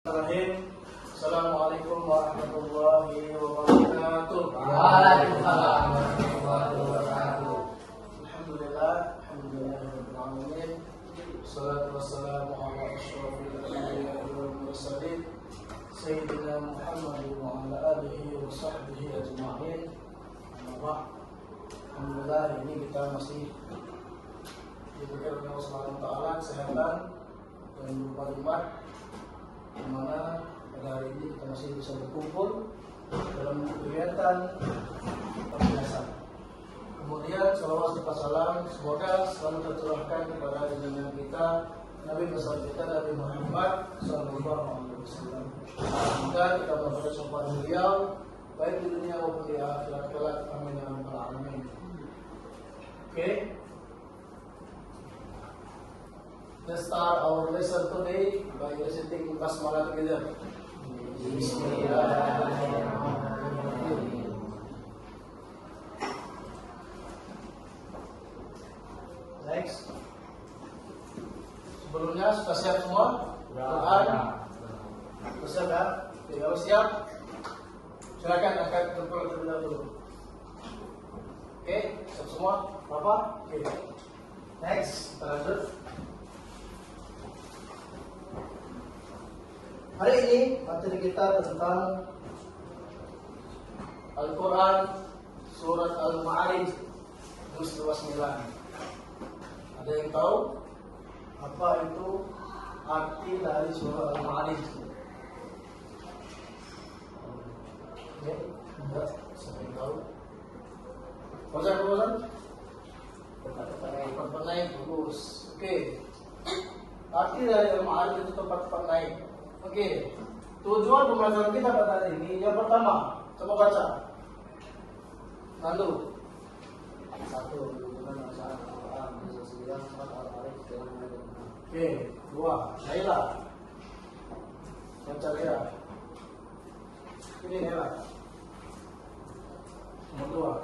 Assalamualaikum warahmatullahi wabarakatuh. Waalaikumsalam warahmatullahi wabarakatuh. Alhamdulillahirabbil alamin. Wassalatu wassalamu ala asyrofil anbiya'i wal mursalin sayyidina Muhammadin wa ala alihi wa sahbihi ajma'in. Alhamdulillah, ini kita masih diberikan oleh Allah Subhanahu wa taala kesehatan dan berupa nikmat, di mana pada hari ini kita masih bisa berkumpul dalam kegiatan biasa. Kemudian salawat serta salam semoga selalu tercurahkan kepada junjungan kita Nabi besar kita Nabi Muhammad sallallahu alaihi wasallam. Semoga kita mendapat syafaat beliau baik di dunia maupun di akhirat kelak. Amin ya rabbal alamin. Okay. Let's start our lesson today by reciting Basmalah together. Bismillahirrahmanirrahim. Next. Sebelumnya sudah siap semua? Quran. Siap ya? Oke, kalau siap, silakan angkat jempol terlebih dahulu. Oke, siap semua? Apa? Oke. Next, kita lanjut. Hari ini materi kita tentang Al-Quran Surat Al-Ma'arij juz 29. Ada yang tahu apa itu arti dari Surat Al-Ma'arij? Ya, enggak, siapa yang tahu? Bosan? Tempat naik, bagus. Oke. Arti dari Al-Ma'arij itu tempat naik. Oke, tujuan pembelajaran kita pada hari ini yang pertama, coba baca. Lalu, 1. Oke, 2. Naila, baca dia. Ini Naila. Nomor 2.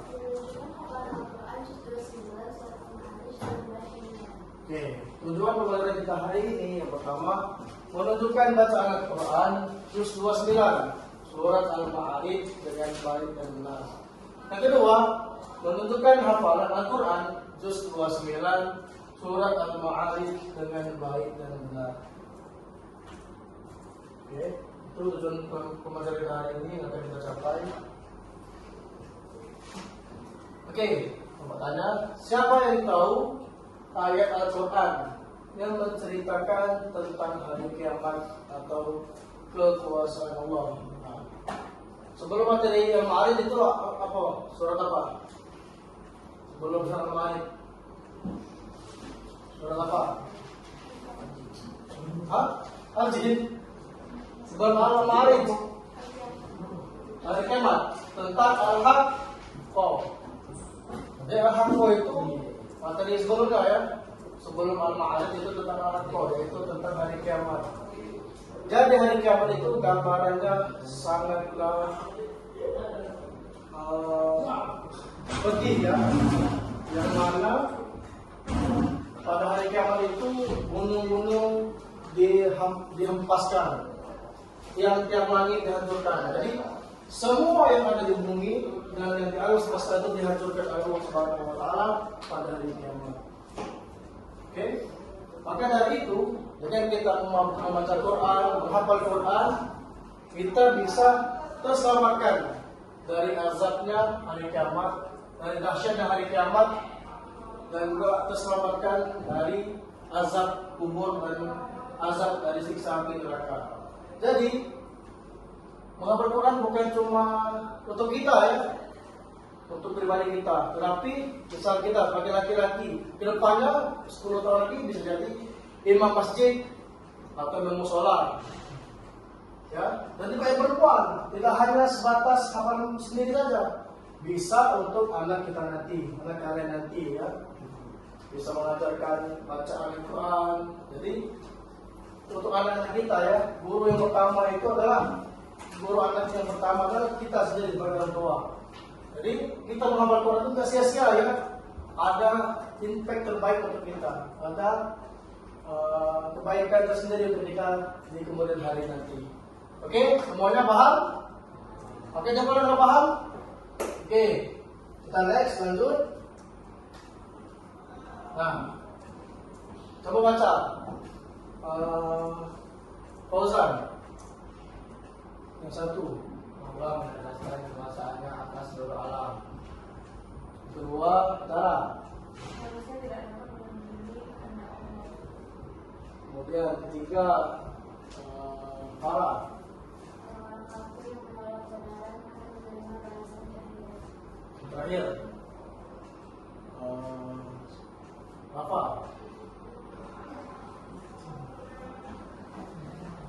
Oke, tujuan pembelajaran kita hari ini yang pertama menunjukkan bacaan Al-Quran juz 29 surat Al-Ma'arij dengan baik dan benar. Yang kedua, menunjukkan hafalan Al-Quran juz 29 surat Al-Ma'arij dengan baik dan benar. Oke, itu tujuan pembelajaran kita hari ini yang akan kita capai. Oke, pertanyaan, siapa yang tahu ayat Al-Quran yang menceritakan tentang hari kiamat atau kekuasaan Allah? Nah, sebelum materi yang Al-Ma'arij itu apa? Surat apa? Sebelum surat Al-Ma'arij, surat apa? Al-Jin. Sebelum Al-Ma'arij, hari kiamat, tentang Al-Haqqah. Jadi Al-Haqqah itu materi sebelumnya ya. Sebelum Al-Ma'arij itu tentang Al-Haqqah, yaitu tentang hari kiamat. Jadi hari kiamat itu gambarannya sangatlah pedih ya. Yang mana pada hari kiamat itu gunung-gunung dihempaskan, yang tiap langit dihancurkan. Jadi semua yang ada di bumi dan yang di alam semesta itu dihancurkan oleh Allah Subhanahu wa taala pada hari kiamat. Oke? Maka dari itu, dengan kita membaca Quran, menghafal Quran, kita bisa terselamatkan dari azabnya hari kiamat, dari dahsyatnya hari kiamat, dan juga terselamatkan dari azab kubur dan azab dari siksa api neraka. Jadi menghafal Quran bukan cuma untuk kita ya, untuk pribadi kita, tetapi misal kita sebagai laki-laki, kedepannya 10 tahun lagi bisa jadi imam masjid atau imam musola, ya. Dan juga yang perempuan tidak hanya sebatas hafal sendiri saja, bisa untuk anak kita nanti, anak kalian nanti ya, bisa mengajarkan bacaan Al-Quran. Jadi untuk anak-anak kita ya, guru yang pertama itu adalah guru anak yang pertama adalah kita sendiri sebagai orang tua. Jadi kita menghafal Quran itu tidak sia-sia ya. Ada impact terbaik untuk kita. Ada kebaikan tersendiri ketika di kemudian hari nanti. Oke, semuanya paham? Oke, coba yang paham? Oke, kita next, lanjut. Nah, coba baca. Fauzan. Yang satu. Allah menegaskan kekuasaannya atas seluruh alam. Kedua, Tara. Manusia tidak dapat menandingi kehendak Allah. Kemudian ketiga, Farah. Orang kafir yang menolak kebenaran akan menerima balasan di akhirat. Terakhir, Rafa.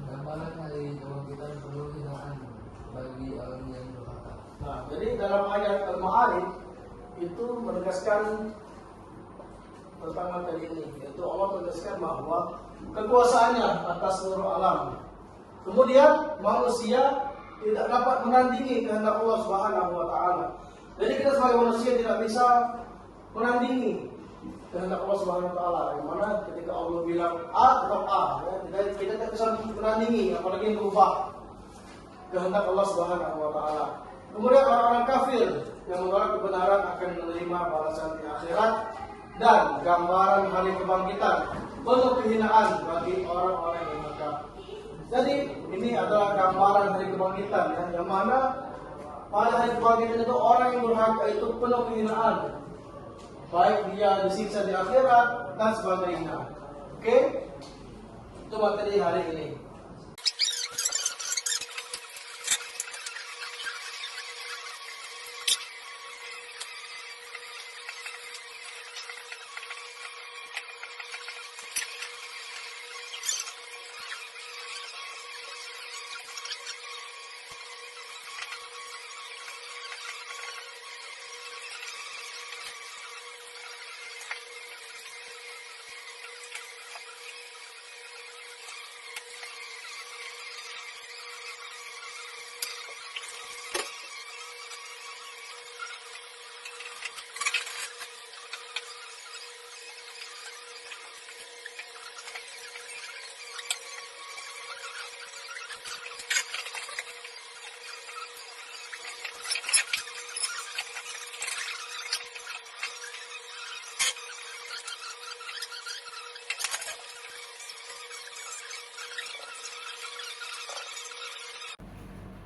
Gambaran hari kebangkitan perlu hinaan bagi orang yang durhaka. Nah, jadi dalam ayat Al-Ma'arij itu menegaskan tentang materi ini, yaitu Allah menegaskan bahwa kekuasaannya atas seluruh alam. Kemudian manusia tidak dapat menandingi kehendak Allah Subhanahu wa taala. Jadi kita sebagai manusia tidak bisa menandingi kehendak Allah Subhanahu wa taala. Yang mana ketika Allah bilang A tetap A, ya. Kita tidak bisa menandingi apalagi merubah kehendak Allah Subhanahu wa taala. Kemudian orang-orang kafir yang menolak kebenaran akan menerima balasan di akhirat, dan gambaran hari kebangkitan penuh kehinaan bagi orang-orang yang durhaka. Jadi ini adalah gambaran hari kebangkitan, ya, yang mana pada hari kebangkitan itu orang yang durhaka itu penuh kehinaan, baik dia disiksa di akhirat dan sebagainya. Oke, itu materi hari ini.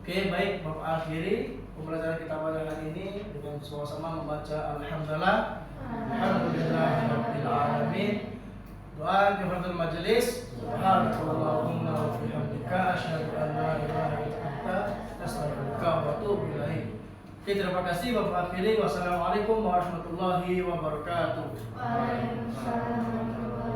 Oke, baik, Bapak akhiri pembelajaran kita pada hari ini dengan sama-sama membaca Alhamdulillah, Alhamdulillahirabbil alamin. Doa kifaratul majelis. Subhanakallahumma wa bihamdika asyhadu an la ilaha illa anta astaghfiruka wa atubu ilaik. Oke, terima kasih Bapak akhiri. Wassalamualaikum warahmatullahi wabarakatuh. Waalaikumsalam warahmatullahi wabarakatuh.